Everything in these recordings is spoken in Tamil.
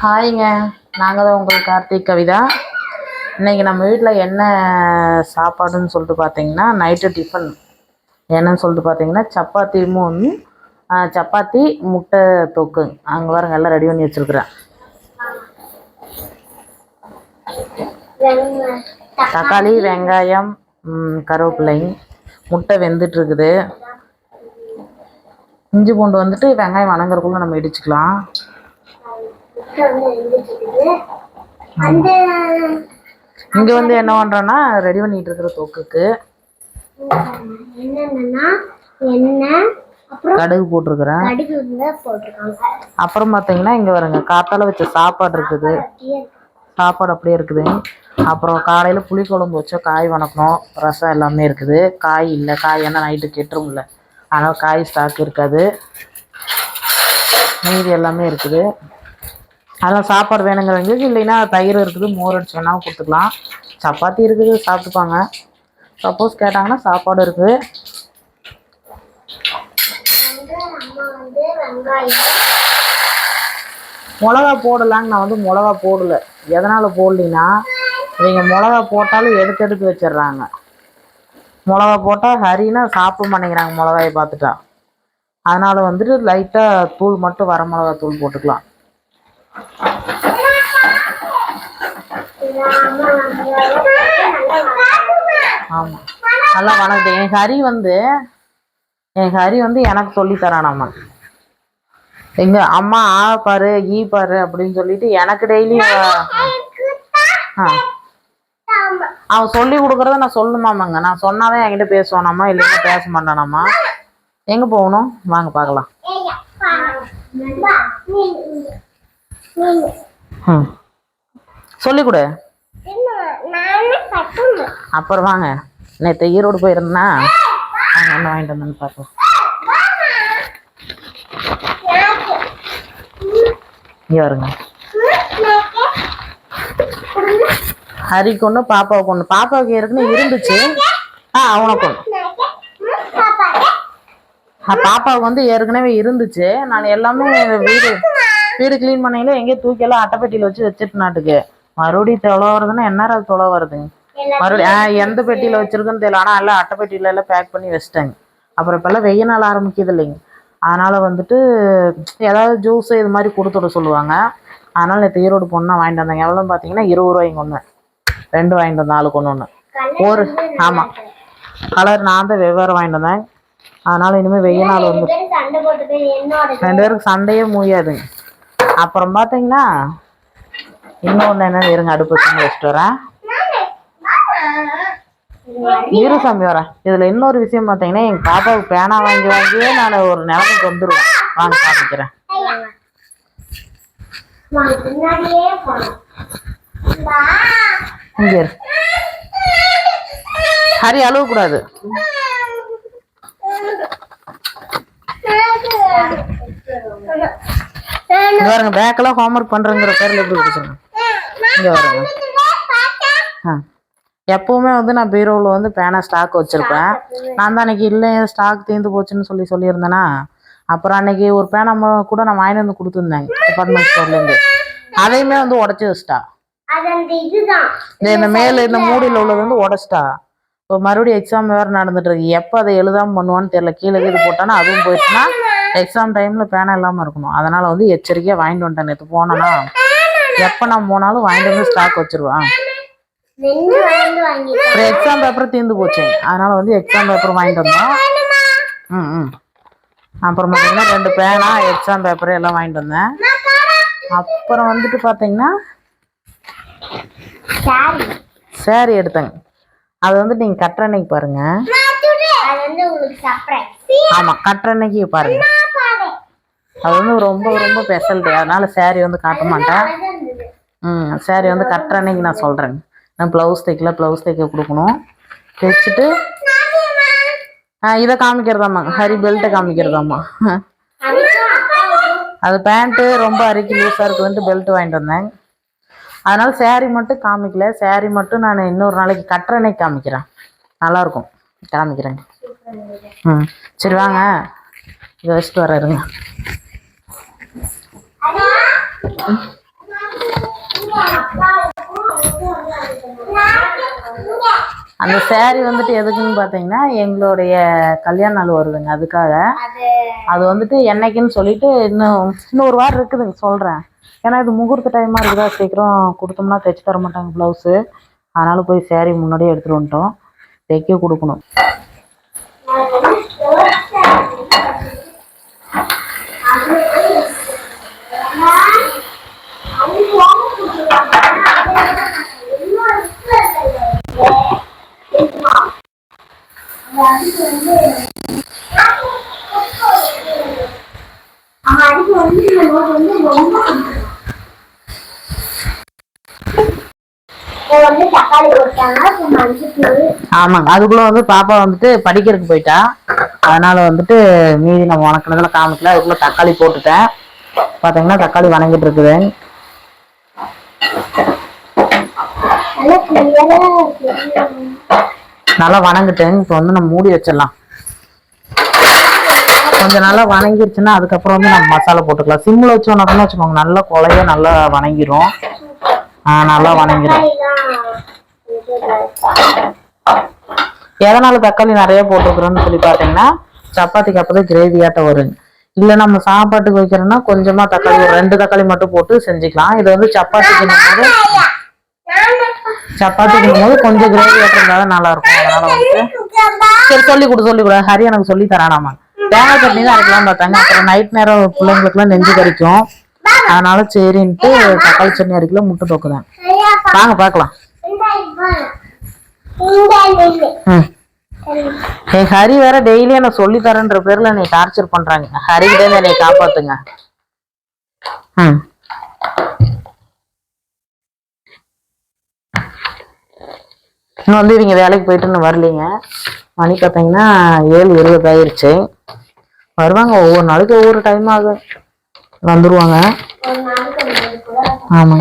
ஹாய்ங்க, நாங்கள் தான் உங்கள் கார்த்திக் கவிதா. இன்றைக்கி நம்ம வீட்டில் என்ன சாப்பாடுன்னு சொல்லிட்டு பார்த்தீங்கன்னா, நைட்டு டிஃபன் என்னன்னு சொல்லிட்டு பார்த்தீங்கன்னா, சப்பாத்தி முட்டை தொக்கு. அங்கே பாருங்க எல்லாம் ரெடி பண்ணி வச்சுருக்குறேன். தக்காளி, வெங்காயம், கருவேப்பிலை, முட்டை வெந்துட்டுருக்குது. இஞ்சி பூண்டு வந்துட்டு வெங்காயம் வணங்குறதுக்குள்ள நம்ம இடிச்சுக்கலாம். இங்க வந்து என்ன பண்றேன்னா, ரெடி பண்ணிட்டு இருக்கிற தொக்குக்கு கடுகு போட்டிருக்கிறேன். அப்புறம் பார்த்தீங்கன்னா இங்க வருங்க காத்தால வச்ச சாப்பாடு இருக்குது. சாப்பாடு அப்படியே இருக்குது. அப்புறம் காலையில் புளிக்குழம்பு வச்சா காய் வணக்கணும், ரசம் எல்லாமே இருக்குது. காய் இல்லை, காய் ஏன்னா நைட்டு கெட்டுரும் இல்லை, அதனால் காய் ஸ்டாக் இருக்காது, மீதி எல்லாமே இருக்குது. அதனால் சாப்பாடு வேணுங்கிறவங்களுக்கு, இல்லைன்னா தயிர் இருக்குது, மோர் அடிச்சு வேணாலும் கொடுத்துக்கலாம். சப்பாத்தி இருக்குது, சாப்பிட்டுப்பாங்க. சப்போஸ் கேட்டாங்கன்னா சாப்பாடு இருக்குது. மிளகா போடலான்னு நான் வந்து மிளகா போடலை. எதனால் போடலின்னா, நீங்கள் மிளகா போட்டாலும் எடுத்து வச்சிடுறாங்க. மிளகா போட்டால் ஹரினா சாப்பிட மாட்டேங்கிறாங்க மிளகாயை பார்த்துட்டா. அதனால் வந்துட்டு லைட்டாக தூள் மட்டும் வர மிளகா தூள் போட்டுக்கலாம். ஆமாம், நல்லா வணக்குது. என் ஹரி வந்து எனக்கு சொல்லித்தரானாம்மா. எங்க அம்மா ஆ பாரு ஈ பாரு அப்படின்னு சொல்லிட்டு எனக்கு டெய்லி அவன் சொல்லி கொடுக்குறத நான் சொல்லணுமாமாங்க. நான் சொன்னாதான் என்கிட்ட பேசுவானாம்மா, இல்லைன்னா பேச மாட்டானாம்மா. எங்க போகணும் வாங்க பார்க்கலாம். சொல்லி கொடு. அப்புறம் வாங்க, நேற்று ஈரோடு போயிருந்தா என்ன வாங்கிட்டு வந்தேன்னு பார்க்கலாம். இங்கே வருங்க, ஹரிக்கு ஒன்று பாப்பாவுக்கு ஒன்று. பாப்பாவுக்கு ஏற்கனவே இருந்துச்சு. அவனுக்கு ஒன்று. பாப்பாவுக்கு வந்து ஏற்கனவே இருந்துச்சு. நான் எல்லாமே வீடு கிளீன் பண்ணையில எங்கேயும் தூக்கியெல்லாம் அட்டைப்பெட்டியில் வச்சுட்டு நாட்டுக்கு மறுபடியும் தொலை வருதுன்னா என்ன அது தொலை வருதுங்க. மறுபடியும் எந்த பெட்டியில் வச்சிருக்குன்னு தெரியல. ஆனால் எல்லாம் அட்டைப்பெட்டியில எல்லாம் பேக் பண்ணி வச்சிட்டாங்க. அப்புறம் இப்போல்லாம் வெய்ய நாள் ஆரம்பிக்குது இல்லைங்க, அதனால் வந்துட்டு ஏதாவது ஜூஸு இது மாதிரி கொடுத்துட சொல்லுவாங்க. அதனால் நேற்று ஈரோடு பொண்ணாக வாங்கிட்டு வந்தாங்க. எவ்வளோன்னு பார்த்தீங்கன்னா 20 ரூபாய்ங்க ஒன்று. 2 வாங்கிட்டு வந்தேன், ஆளுக்கு ஒன்று. ஒரு ஆமாம், கலர் நான் தான் வெவ்வேறு வாங்கிட்டு வந்தேன். அதனால் இனிமேல் வெய்ய நாள் வந்து 2 பேருக்கு சண்டையே முடியாதுங்க. அப்புறம் பார்த்தீங்கன்னா இன்னொன்று என்னன்னு இருங்க, அடுப்பு வச்சு வச்சுட்டு வரேன். இரு சாமி வரேன். இதில் இன்னொரு விஷயம் பார்த்தீங்கன்னா, எங்கள் பாப்பாவுக்கு பேனா வாங்கியே நான் ஒரு நிலைமைக்கு வந்துடுவேன். வாங்க காமிக்கிறேன். இங்கே ஹரி அழுவக்கூடாது. இங்கே வருங்க, பேக்கெல்லாம் ஹோம்ஒர்க் பண்ணுறங்கிற பேரில் எப்படி கொடுத்துருங்க. இங்கே வருங்க. எப்போவுமே வந்து நான் பீரோவில் வந்து பேனா ஸ்டாக் வச்சுருப்பேன். நான் தான் அன்றைக்கி இல்லை ஸ்டாக் தீர்ந்து போச்சுன்னு சொல்லியிருந்தேன்னா, அப்புறம் அன்றைக்கி ஒரு பேனா கூட நான் வாங்கிட்டு வந்து கொடுத்துருந்தேன் டிபார்ட்மெண்ட் ஸ்டோர்லேருந்து. அதையுமே வந்து உடச்சி வச்சிட்டா. இந்த மேலே இந்த மூடியில் உள்ளது வந்து உடச்சிட்டா. இப்போ மறுபடியும் எக்ஸாம் வேறு நடந்துட்டு இருக்கு. எப்போ அதை எழுதாமல் பண்ணுவான்னு தெரியல. கீழே இது போட்டானா அதுவும் போயிடுச்சுன்னா எக்ஸாம் டைமில் பேனா இல்லாமல் இருக்கணும். அதனால் வந்து எச்சரிக்கையாக வாங்கிட்டு வந்துட்டேன். நேற்று போனேன்னா எப்போ நான் போனாலும் வாங்கிட்டு வந்து ஸ்டாக் வச்சுருவேன். அப்புறம் எக்ஸாம் பேப்பர் தீர்ந்து போச்சு, அதனால வந்து எக்ஸாம் பேப்பர் வாங்கிட்டு வந்தோம். அப்புறம் பார்த்தீங்கன்னா 2 பேனா, எக்ஸாம் பேப்பர் எல்லாம் வாங்கிட்டு வந்தேன். அப்புறம் வந்துட்டு பார்த்தீங்கன்னா சாரி எடுத்தேங்க. அது வந்து நீங்கள் கட்டுற அன்னைக்கு பாருங்க. ஆமாம், கட்டுற அன்னைக்கு பாருங்க. அது வந்து ரொம்ப ரொம்ப ஸ்பெஷல் டே, அதனால சாரி வந்து காட்ட மாட்டேன். சாரி வந்து கட்டுற அன்னைக்கு நான் சொல்கிறேங்க. நான் ப்ளவுஸ் தைக்க கொடுக்கணும். தைச்சிட்டு இதை காமிக்கிறதாம்மா, ஹரி பெல்ட்டை காமிக்கிறதாம்மா. அது பேண்ட்டு ரொம்ப அரிக்கி லூஸாக இருக்குதுன்ட்டு பெல்ட் வாங்கிட்டு வந்தேன். அதனால் சாரீ மட்டும் காமிக்கல. சாரீ மட்டும் நான் இன்னொரு நாளைக்கு கட்டுற அன்னைக்கு காமிக்கிறேன். நல்லாயிருக்கும், காமிக்கிறேங்க. சரி வாங்க, இதை வச்சுட்டு வர இருங்க. அந்த சாரி வந்துட்டு எதுக்குன்னு பாத்தீங்கன்னா எங்களுடைய கல்யாண நாள் வருதுங்க, அதுக்காக. அது வந்துட்டு என்னைக்குன்னு சொல்லிட்டு இன்னும் ஒரு வாரம் இருக்குதுங்க, சொல்றேன். ஏன்னா இது முகூர்த்த டைமா இருக்குதா, சீக்கிரம் கொடுத்தோம்னா தைச்சு தர மாட்டாங்க பிளவுஸு. அதனால போய் சாரி முன்னாடியே எடுத்துட்டு வந்துட்டோம், தைக்க கொடுக்கணும். ஆமாங்க, அதுக்குள்ள வந்து பாப்பா வந்துட்டு படிக்கிறதுக்கு போயிட்டா. அதனால வந்துட்டு மீதி நம்ம வணக்கினதுல காமிக்கல. அதுக்குள்ள தக்காளி போட்டுட்டேன். பாத்தீங்கன்னா தக்காளி வணங்கிட்டு இருக்குது. நல்லா வணங்கிட்டேன். இப்போ வந்து நம்ம மூடி வச்சிடலாம். கொஞ்சம் நல்லா வணங்கிருச்சுன்னா அதுக்கப்புறம் வந்து நம்ம மசாலா போட்டுக்கலாம். சிம்மில் வச்சோம்னா வச்சுக்கோங்க, நல்லா குழைய நல்லா வணங்கிரும். நல்லா வணங்கிடும். எதனால தக்காளி நிறைய போட்டுக்கிறோன்னு சொல்லி பார்த்தீங்கன்னா, சப்பாத்திக்கு அப்பதான் கிரேவியாட்ட வரும். இல்லை நம்ம சாப்பாட்டுக்கு வைக்கிறோம்னா கொஞ்சமா தக்காளி, ஒரு 2 தக்காளி மட்டும் போட்டு செஞ்சுக்கலாம். இது வந்து சப்பாத்திக்கு போது கொஞ்சம் கிரேவியாட்ட இருந்தாலும் நல்லா இருக்கும். அதனால வந்து சரி சொல்லிக் கொடு. ஹரி எனக்கு சொல்லி தரானாமா. தேங்காய் சட்னி தான் அரைக்கலாம் பார்த்தாங்க. அப்புறம் நைட் நேரம் பிள்ளைங்களுக்குலாம் நெஞ்சு கறிக்கும். அதனால சரின்ட்டு தக்காளி சட்னி அரைக்கல, முட்டை தொக்குதான். வாங்க பார்க்கலாம். ஹரி வேற டெய்லி என்ன சொல்லி தரேன்ற பேர்ல என்னை டார்ச்சர் பண்றாங்க. ஹரிக்கிட்ட என்னை காப்பாத்துங்க. இன்னும் வந்து இவங்க வேலைக்கு போயிட்டு இன்னும் வரலீங்க. மணி பார்த்தீங்கன்னா 7:20 ஆயிடுச்சு. வருவாங்க, ஒவ்வொரு நாளைக்கு ஒவ்வொரு டைம் ஆகும், வந்துருவாங்க. ஆமா.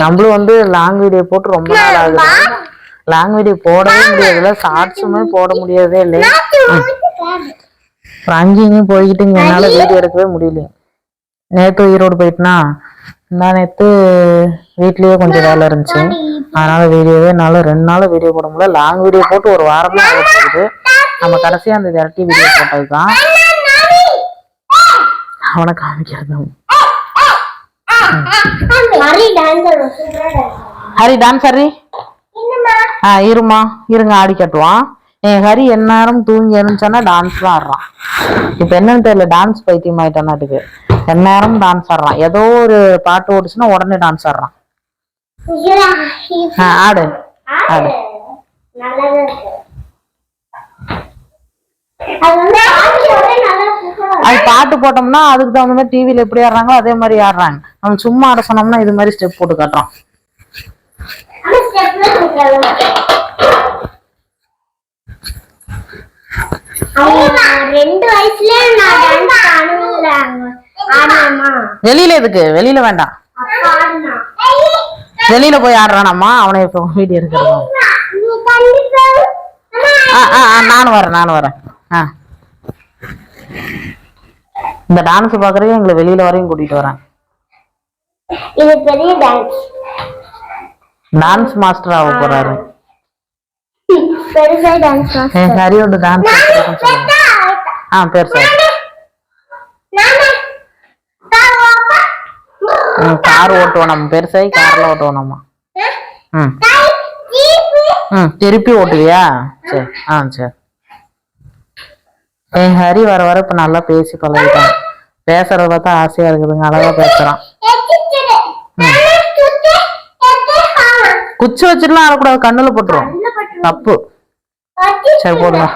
நம்மளும் வந்து லாங் வீடியோ போட்டு ரொம்ப நாள் ஆகுது. லாங் வீடியோ போடவே முடியாதுல்ல, ஷார்ட்ஸுமே போட முடியாதே இல்லை. அங்கேயும் போய்கிட்டு இங்க என்னால வீடியோ எடுக்கவே முடியல. நேற்று ஈரோடு போயிட்டுனா, நேற்று வீட்லயே கொஞ்சம் வேலை இருந்துச்சு. அதனால வீடியோவே என்னால 2 நாள் வீடியோ போட முடியல. லாங் வீடியோ போட்டு ஒரு வாரம் தான் ஆகிடுது. நம்ம கடைசியா அந்த விரட்டி வீடியோ போட்டதுதான். அவனை காமிக்கிறது. ஹரி டான்ஸ் ஹரி. இருங்க ஆடி கட்டுவான். ஹரி எந்நேரம் தூங்கி எழுந்துச்சானா டான்ஸ் தான் ஆடுறான். இப்ப என்னன்னு தெரியல, டான்ஸ் பைத்தியம் ஆயிட்டானாட்டுக்கு. எந்நேரம் டான்ஸ் ஆடுறான். ஏதோ ஒரு பாட்டு ஓடுச்சுன்னா உடனே டான்ஸ் ஆடுறான். ஆடு ஆடு. அது பாட்டு போட்டோம்னா அதுக்கு தகுந்த மாதிரி டிவில எப்படி ஆடுறாங்களோ அதே மாதிரி ஆடுறாங்க. நம்ம சும்மா ஆட சொன்னோம்னா இது மாதிரி ஸ்டெப் போட்டு காட்டுறோம். வெளியில எதுக்கு? வெளியில வேண்டாம், வெளியில போய் ஆடுறானம்மா. அவனை இப்போ வீடியோ எடுக்கிறோம். நானும் வரேன். இந்த டான்ஸ் பாக்குறதுக்கு எங்களை வெளியில வரையும் கூட்டிட்டு வரேன். இது பெரிய டான்ஸ் மாஸ்டர் ஆக போறாரு. பெருசா டான்ஸ் மாஸ்டர். ஹரியோட டான்ஸ் பெருசா. கார் ஓட்டுவோம் நம்ம, பெருசாகி கார்ல ஓட்டுவோம் நம்ம. திருப்பி ஓட்டுவியா? சரி. சரி. ஹரி வர வர இப்ப நல்லா பேசி பழகிட்டான். பேசுறத பார்த்தா ஆசையா இருக்குதுங்க, அழகா பேசுறான். குச்சி வச்சுட்டுலாம் ஆடக்கூடாது, கண்ணுல போட்டுரும், தப்பு. சரி போடுங்க.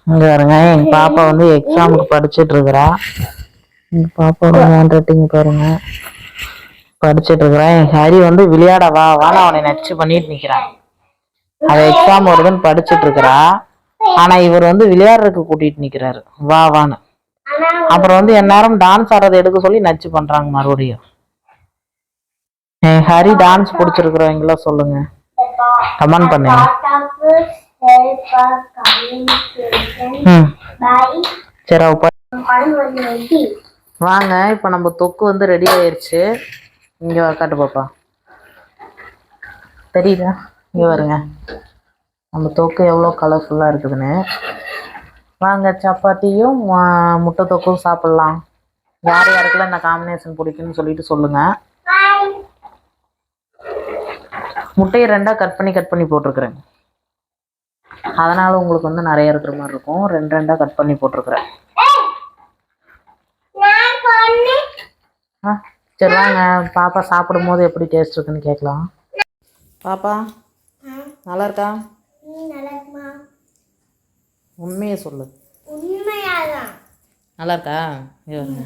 இங்க பாருங்க, எங்க பாப்பா வந்து எக்ஸாமுக்கு படிச்சுட்டு இருக்கிறா. எங்க பாப்பாவோட ஹேண்ட் ரைட்டிங் பாருங்க, படிச்சுட்டு இருக்கிறேன். ஹரி வந்து விளையாட வான்னு அவனை நச்சு பண்ணிட்டு நிக்கிறான். அவ எக்ஸாம் வருதுன்னு படிச்சுட்டு இருக்கிறா. ஆனா இவர் வந்து விளையாடுறதுக்கு கூட்டிட்டு நிக்கிறாரு, வான்னு. அப்புறம் வந்து எந்நேரம் டான்ஸ் ஆடுறதை எடுக்க சொல்லி நச்சு பண்றாங்க மறுபடியும். ஹரி டான்ஸ் பிடிச்சிருக்கிறவங்களா சொல்லுங்க, கமெண்ட் பண்ணுங்க. சரி வாங்க, இப்போ நம்ம தொக்கு வந்து ரெடி ஆயிடுச்சு. இங்கே காட்டு பாப்பா, தெரியுதா? இங்கே வருங்க, நம்ம தொக்கு எவ்வளோ கலர்ஃபுல்லாக இருக்குதுன்னு. வாங்க, சப்பாத்தியும் முட்டை தொக்கும் சாப்பிட்லாம். யார் யாருக்கெல்லாம் இந்த காம்பினேஷன் பிடிக்குன்னு சொல்லிட்டு சொல்லுங்க. முட்டையை 2ஆ கட் பண்ணி போட்டிருக்கிறேன். அதனால உங்களுக்கு வந்து நிறைய இருக்கிற மாதிரி இருக்கும். 2ஆ கட் பண்ணி போட்டிருக்கிறேன். சரி வாங்க, பாப்பா சாப்பிடும் போது எப்படி டேஸ்ட் இருக்குன்னு கேட்கலாம். பாப்பா நல்லா இருக்கா? உண்மையை சொல்லு. நல்லா இருக்கா? இவங்க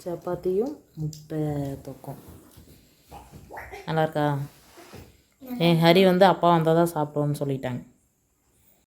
சப்பாத்தியும் முட்டை தொக்கும் நல்லா இருக்கா? என் ஹரி வந்து அப்பா வந்தால் தான் சாப்பிடுவோன்னு சொல்லிட்டாங்க.